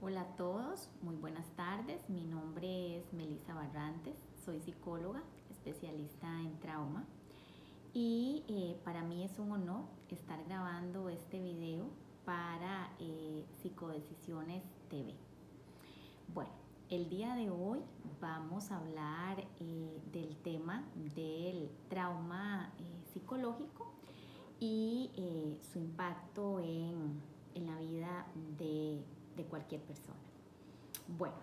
Hola a todos, muy buenas tardes. Mi nombre es Melissa Barrantes, soy psicóloga, especialista en trauma y para mí es un honor estar grabando este video para Psicodecisiones TV. Bueno, el día de hoy vamos a hablar del tema del trauma psicológico y su impacto en la vida de cualquier persona. Bueno,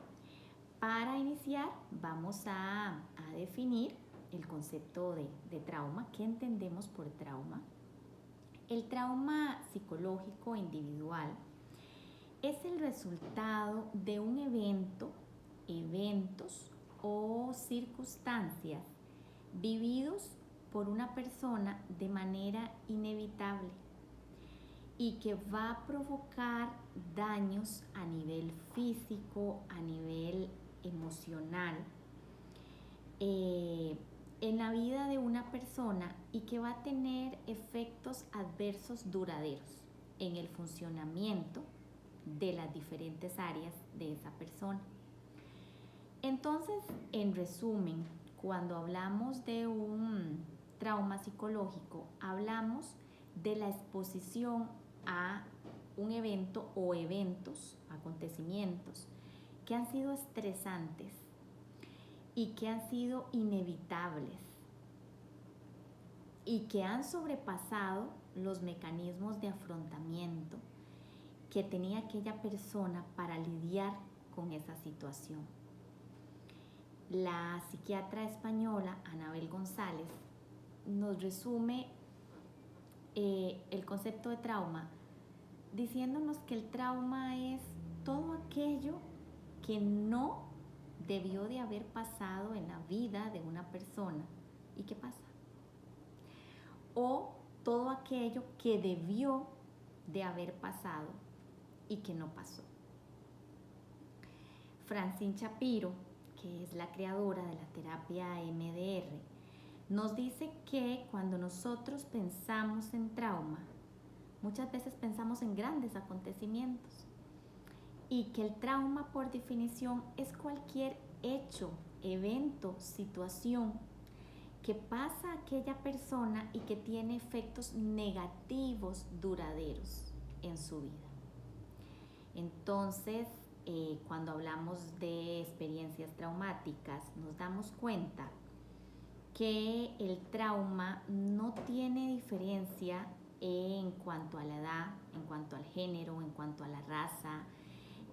para iniciar vamos a definir el concepto de trauma. ¿Qué entendemos por trauma? El trauma psicológico individual es el resultado de un evento, eventos o circunstancias vividos por una persona de manera inevitable y que va a provocar daños a nivel físico, a nivel emocional, en la vida de una persona y que va a tener efectos adversos duraderos en el funcionamiento de las diferentes áreas de esa persona. Entonces, en resumen, cuando hablamos de un trauma psicológico, hablamos de la exposición a un evento o eventos, acontecimientos que han sido estresantes y que han sido inevitables y que han sobrepasado los mecanismos de afrontamiento que tenía aquella persona para lidiar con esa situación. La psiquiatra española Anabel González nos resume el concepto de trauma diciéndonos que el trauma es todo aquello que no debió de haber pasado en la vida de una persona y que pasa, o todo aquello que debió de haber pasado y que no pasó. Francine Shapiro, que es la creadora de la terapia EMDR, nos dice que cuando nosotros pensamos en trauma, muchas veces pensamos en grandes acontecimientos y que el trauma por definición es cualquier hecho, evento, situación que pasa a aquella persona y que tiene efectos negativos duraderos en su vida. Entonces, cuando hablamos de experiencias traumáticas, nos damos cuenta que el trauma no tiene diferencia en cuanto a la edad, en cuanto al género, en cuanto a la raza,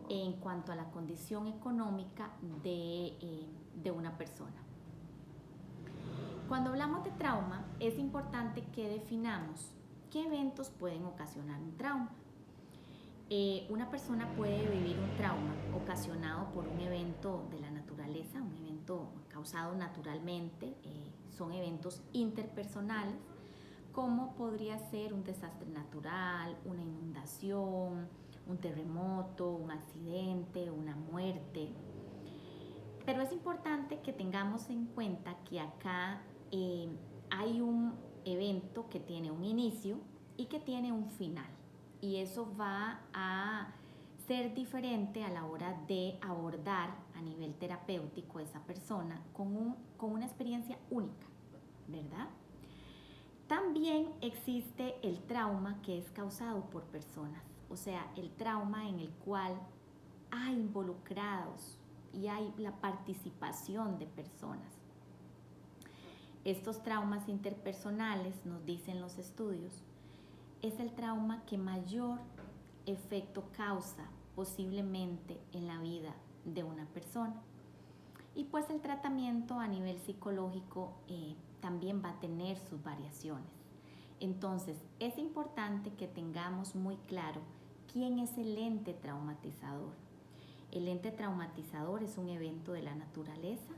en cuanto a la condición económica de una persona. Cuando hablamos de trauma, es importante que definamos qué eventos pueden ocasionar un trauma. Una persona puede vivir un trauma ocasionado por un evento de la naturaleza, un evento causado naturalmente, son eventos interpersonales, como podría ser un desastre natural, una inundación, un terremoto, un accidente, una muerte. Pero es importante que tengamos en cuenta que acá hay un evento que tiene un inicio y que tiene un final. Y eso va a ser diferente a la hora de abordar a nivel terapéutico a esa persona con una experiencia única, ¿verdad? También existe el trauma que es causado por personas, o sea, el trauma en el cual hay involucrados y hay la participación de personas. Estos traumas interpersonales, nos dicen los estudios, es el trauma que mayor efecto causa posiblemente en la vida de una persona. Y pues el tratamiento a nivel psicológico también va a tener sus variaciones. Entonces es importante que tengamos muy claro quién es el ente traumatizador. ¿El ente traumatizador es un evento de la naturaleza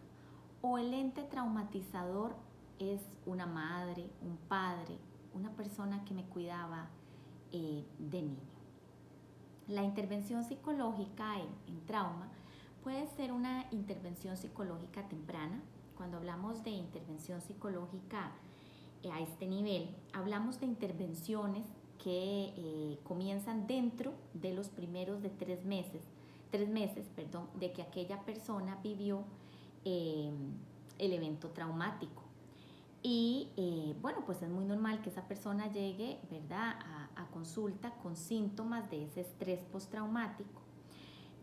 o el ente traumatizador es una madre, un padre, una persona que me cuidaba de niño? La intervención psicológica en trauma puede ser una intervención psicológica temprana. Cuando hablamos de intervención psicológica a este nivel, hablamos de intervenciones que comienzan dentro de los primeros de 3 meses 3 meses, perdón, de que aquella persona vivió el evento traumático. Y bueno, pues es muy normal que esa persona llegue, ¿verdad?, a consulta con síntomas de ese estrés postraumático.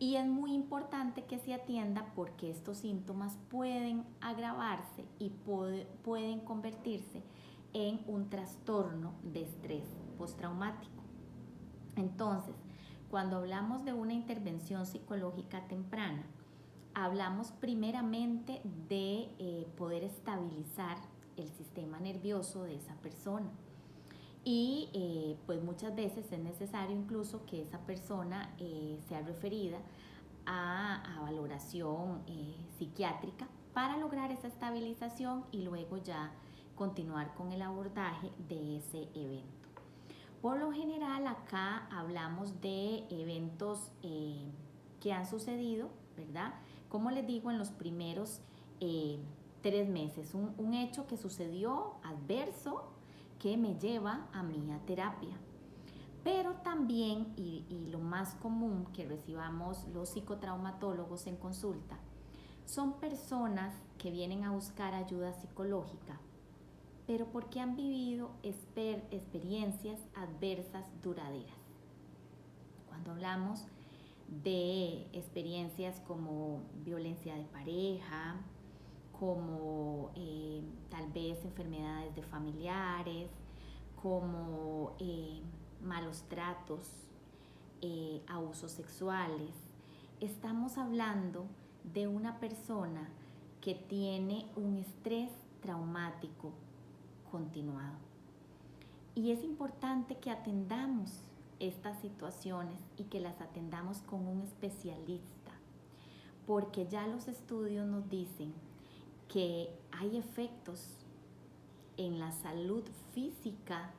Y es muy importante que se atienda porque estos síntomas pueden agravarse y pueden convertirse en un trastorno de estrés postraumático. Entonces, cuando hablamos de una intervención psicológica temprana, hablamos primeramente de poder estabilizar el sistema nervioso de esa persona. Y pues muchas veces es necesario incluso que esa persona sea referida a valoración psiquiátrica para lograr esa estabilización y luego ya continuar con el abordaje de ese evento. Por lo general acá hablamos de eventos que han sucedido, ¿verdad? Como les digo, en los primeros 3 meses, un hecho que sucedió adverso que me lleva a mi terapia. Pero también, y lo más común que recibamos los psicotraumatólogos en consulta, son personas que vienen a buscar ayuda psicológica, pero porque han vivido experiencias adversas duraderas. Cuando hablamos de experiencias como violencia de pareja, como tal vez enfermedades de familiares, como malos tratos, abusos sexuales, estamos hablando de una persona que tiene un estrés traumático continuado. Y es importante que atendamos estas situaciones y que las atendamos con un especialista, porque ya los estudios nos dicen que hay efectos en la salud física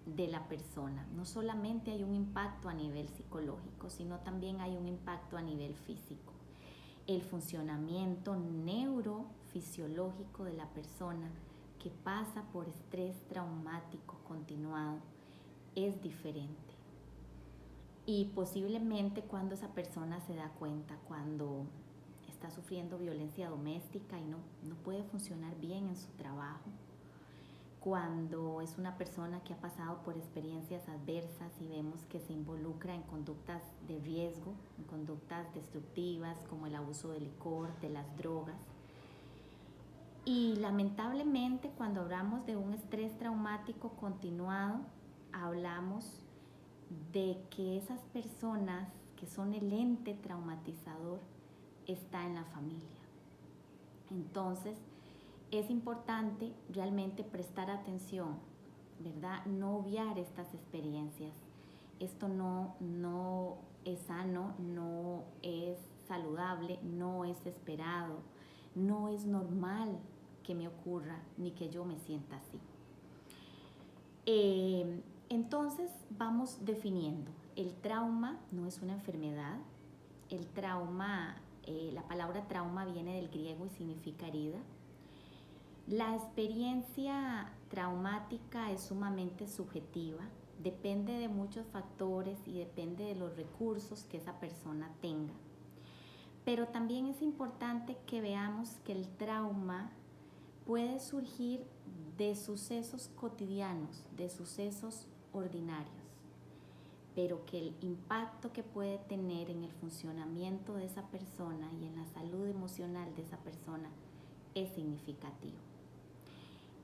de la persona. No solamente hay un impacto a nivel psicológico, sino también hay un impacto a nivel físico. El funcionamiento neurofisiológico de la persona que pasa por estrés traumático continuado es diferente. Y posiblemente cuando esa persona se da cuenta, cuando está sufriendo violencia doméstica y no puede funcionar bien en su trabajo, cuando es una persona que ha pasado por experiencias adversas y vemos que se involucra en conductas de riesgo, en conductas destructivas como el abuso del licor, de las drogas. Y lamentablemente cuando hablamos de un estrés traumático continuado, hablamos de que esas personas que son el ente traumatizador está en la familia. Entonces, es importante realmente prestar atención, ¿verdad? No obviar estas experiencias. Esto no es sano, no es saludable, no es esperado, no es normal que me ocurra ni que yo me sienta así. Entonces vamos definiendo. El trauma no es una enfermedad. El trauma, la palabra trauma viene del griego y significa herida. La experiencia traumática es sumamente subjetiva, depende de muchos factores y depende de los recursos que esa persona tenga. Pero también es importante que veamos que el trauma puede surgir de sucesos cotidianos, de sucesos ordinarios, pero que el impacto que puede tener en el funcionamiento de esa persona y en la salud emocional de esa persona es significativo.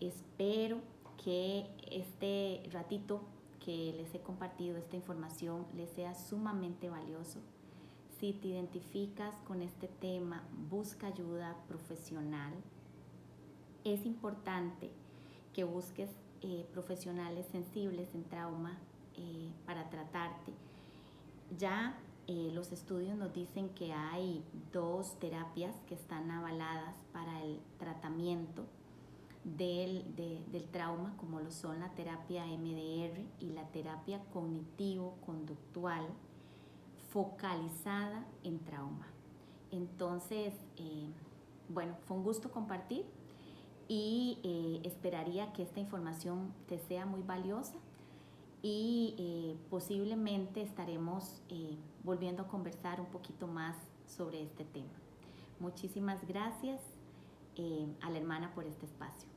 Espero que este ratito que les he compartido, esta información, les sea sumamente valioso. Si te identificas con este tema, busca ayuda profesional. Es importante que busques profesionales sensibles en trauma para tratarte. Ya los estudios nos dicen que hay 2 terapias que están avaladas para el tratamiento del trauma, como lo son la terapia MDR y la terapia cognitivo-conductual focalizada en trauma. Entonces, bueno, fue un gusto compartir y esperaría que esta información te sea muy valiosa y posiblemente estaremos volviendo a conversar un poquito más sobre este tema. Muchísimas gracias a la hermana por este espacio.